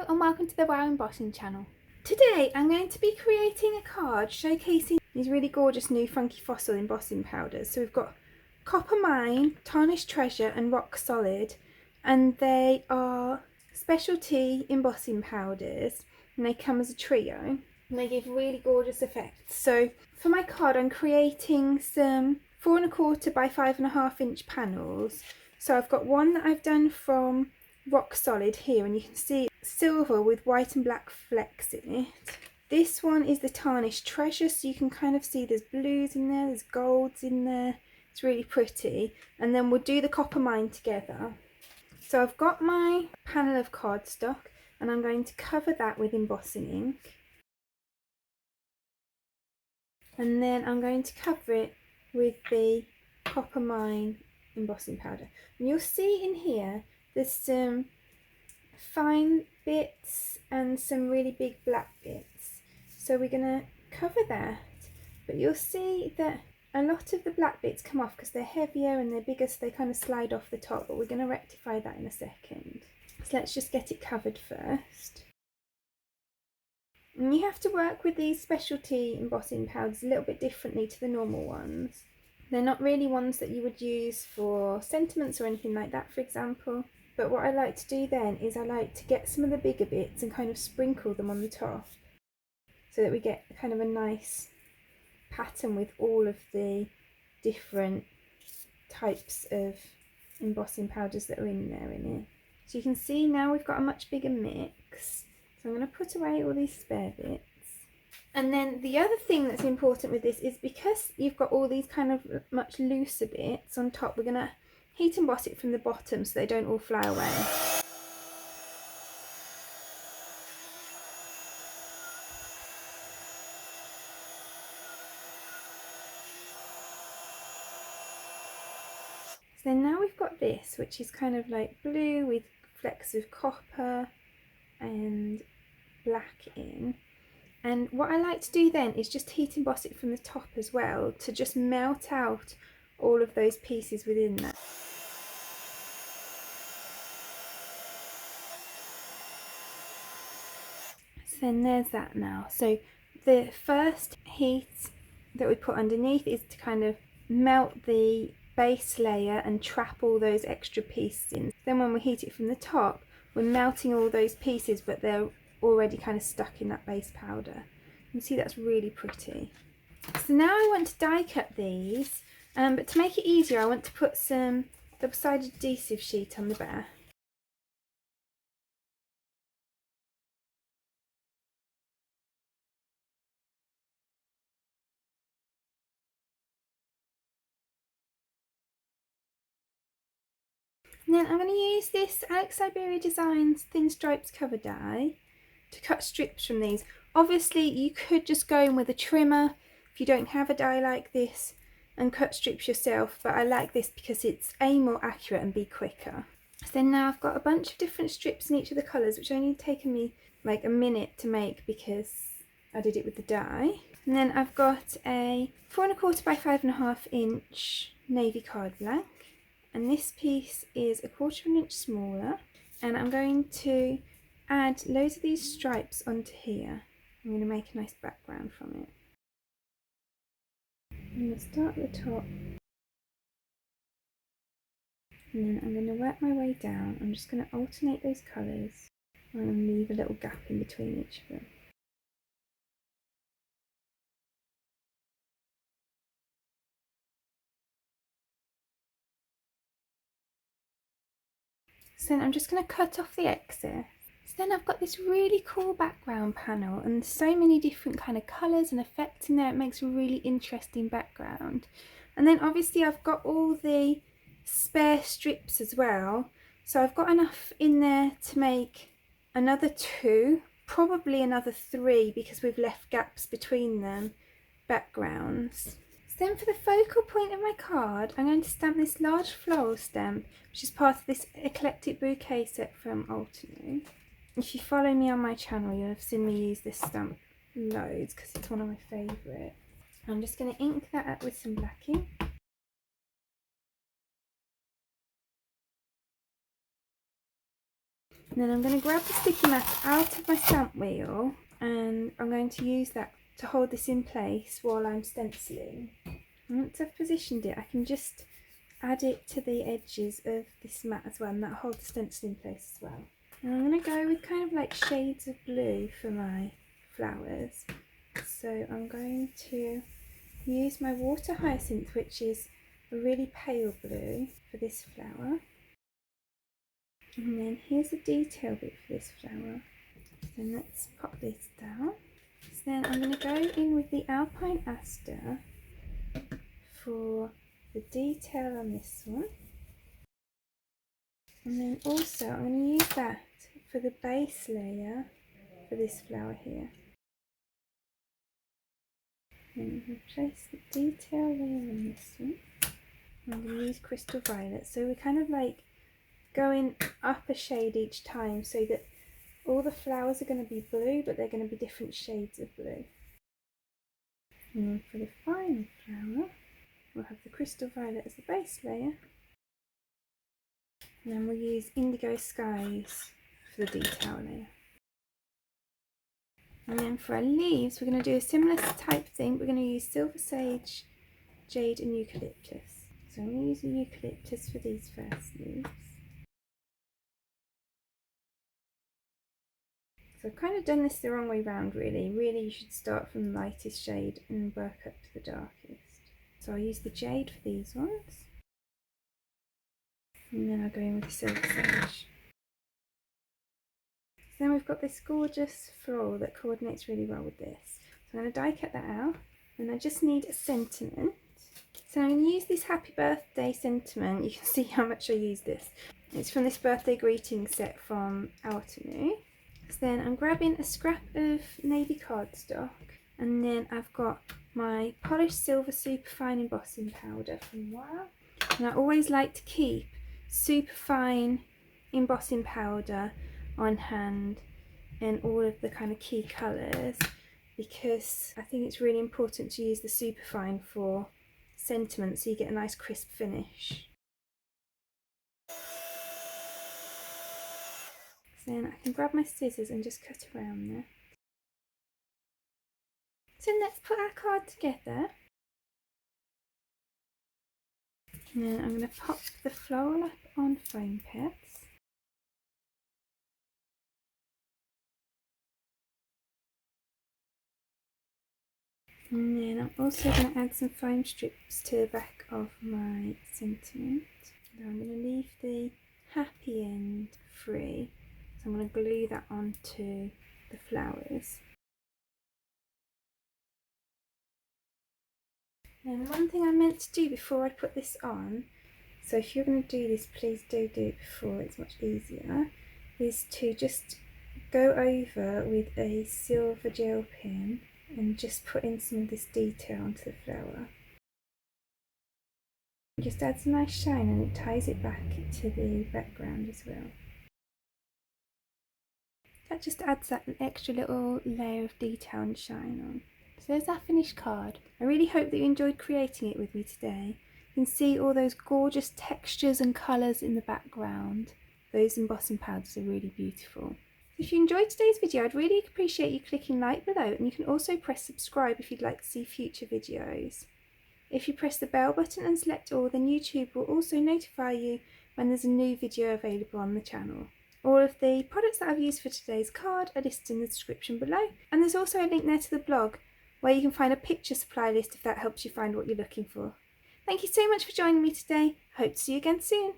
and welcome to the Wow Embossing channel. Today I'm going to be creating a card showcasing these really gorgeous new funky fossil embossing powders. So we've got Copper Mine, Tarnished Treasure and Rock Solid, and they are specialty embossing powders and they come as a trio and they give really gorgeous effects. So for my card I'm creating some 4 1/4 by 5.5 inch panels. So I've got one that I've done from Rock Solid here, and you can see silver with white and black flecks in it. This one is the Tarnished Treasure, so you can kind of see there's blues in there, there's golds in there. It's really pretty. And then we'll do the Copper Mine together. So I've got my panel of cardstock and I'm going to cover that with embossing ink. And then I'm going to cover it with the Copper Mine embossing powder. And you'll see in here there's some fine bits and some really big black bits. So we're going to cover that, but you'll see that a lot of the black bits come off because they're heavier and they're bigger, so they kind of slide off the top, but we're going to rectify that in a second. So let's just get it covered first. And you have to work with these specialty embossing powders a little bit differently to the normal ones. They're not really ones that you would use for sentiments or anything like that, for example. But what I like to do then is I like to get some of the bigger bits and kind of sprinkle them on the top so that we get kind of a nice pattern with all of the different types of embossing powders that are in there in it. So you can see now we've got a much bigger mix. So I'm going to put away all these spare bits. And then the other thing that's important with this is because you've got all these kind of much looser bits on top, we're going to heat emboss it from the bottom so they don't all fly away. So then now we've got this, which is kind of like blue with flecks of copper and black in. And what I like to do then is just heat emboss it from the top as well to just melt out all of those pieces within that. So then there's that now. So the first heat that we put underneath is to kind of melt the base layer and trap all those extra pieces in. Then when we heat it from the top, we're melting all those pieces, but they're already kind of stuck in that base powder. You can see that's really pretty. So now I want to die cut these, but to make it easier I want to put some double-sided adhesive sheet on the back. And then I'm going to use this Alex Siberia Designs Thin Stripes cover die to cut strips from these. Obviously you could just go in with a trimmer if you don't have a die like this and cut strips yourself, but I like this because it's A, more accurate and B, quicker. So then now I've got a bunch of different strips in each of the colours, which only taken me like a minute to make because I did it with the die. And then I've got a 4 1/4 by 5.5 inch navy card blank, and this piece is 1/4 inch smaller, and I'm going to add loads of these stripes onto here. I'm going to make a nice background from it. I'm going to start at the top and then I'm going to work my way down. I'm just going to alternate those colours and leave a little gap in between each of them. So then I'm just going to cut off the excess. So then I've got this really cool background panel and so many different kind of colours and effects in there. It makes a really interesting background. And then obviously I've got all the spare strips as well. So I've got enough in there to make another 2, probably another 3 because we've left gaps between them, backgrounds. So then for the focal point of my card, I'm going to stamp this large floral stamp, which is part of this Eclectic Bouquet set from Altenew. If you follow me on my channel, you'll have seen me use this stamp loads because it's one of my favourites. I'm just going to ink that up with some black ink. And then I'm going to grab the sticky mat out of my stamp wheel, and I'm going to use that to hold this in place while I'm stenciling. And once I've positioned it, I can just add it to the edges of this mat as well, and that holds the stencil in place as well. And I'm going to go with kind of like shades of blue for my flowers. So I'm going to use my water hyacinth, which is a really pale blue, for this flower. And then here's a detail bit for this flower. So let's pop this down. So then I'm going to go in with the Alpine Aster for the detail on this one. And then also I'm going to use that for the base layer for this flower here. And replace the detail layer on this one. I'm going to use Crystal Violet. So we're kind of like going up a shade each time, so that all the flowers are going to be blue, but they're going to be different shades of blue. And then for the final flower, we'll have the Crystal Violet as the base layer. And then we'll use Indigo Skies for the detail layer. And then for our leaves, we're going to do a similar type thing. We're going to use Silver Sage, Jade and Eucalyptus. So I'm going to use the Eucalyptus for these first leaves. So I've kind of done this the wrong way round really. Really you should start from the lightest shade and work up to the darkest. So I'll use the Jade for these ones. And then I'll go in with the Silver Sage. Then we've got this gorgeous floral that coordinates really well with this. So I'm going to die cut that out, and I just need a sentiment. So I'm going to use this Happy Birthday sentiment. You can see how much I use this. It's from this birthday greeting set from Altenew. So then I'm grabbing a scrap of navy cardstock, and then I've got my polished silver superfine embossing powder from Wow. And I always like to keep superfine embossing powder on hand in all of the kind of key colours, because I think it's really important to use the superfine for sentiment so you get a nice crisp finish. So then I can grab my scissors and just cut around there. So let's put our card together. And then I'm going to pop the floral up on foam pads. And then I'm also going to add some foam strips to the back of my sentiment. So I'm going to leave the happy end free. So I'm going to glue that onto the flowers. And one thing I meant to do before I put this on, so if you're going to do this, please do it before, it's much easier, is to just go over with a silver gel pen and just put in some of this detail onto the flower. It just adds a nice shine and it ties it back to the background as well. That just adds that extra little layer of detail and shine on. So there's our finished card. I really hope that you enjoyed creating it with me today. You can see all those gorgeous textures and colours in the background. Those embossing powders are really beautiful. If you enjoyed today's video, I'd really appreciate you clicking like below, and you can also press subscribe if you'd like to see future videos. If you press the bell button and select all, then YouTube will also notify you when there's a new video available on the channel. All of the products that I've used for today's card are listed in the description below, and there's also a link there to the blog where you can find a picture supply list if that helps you find what you're looking for. Thank you so much for joining me today. I hope to see you again soon.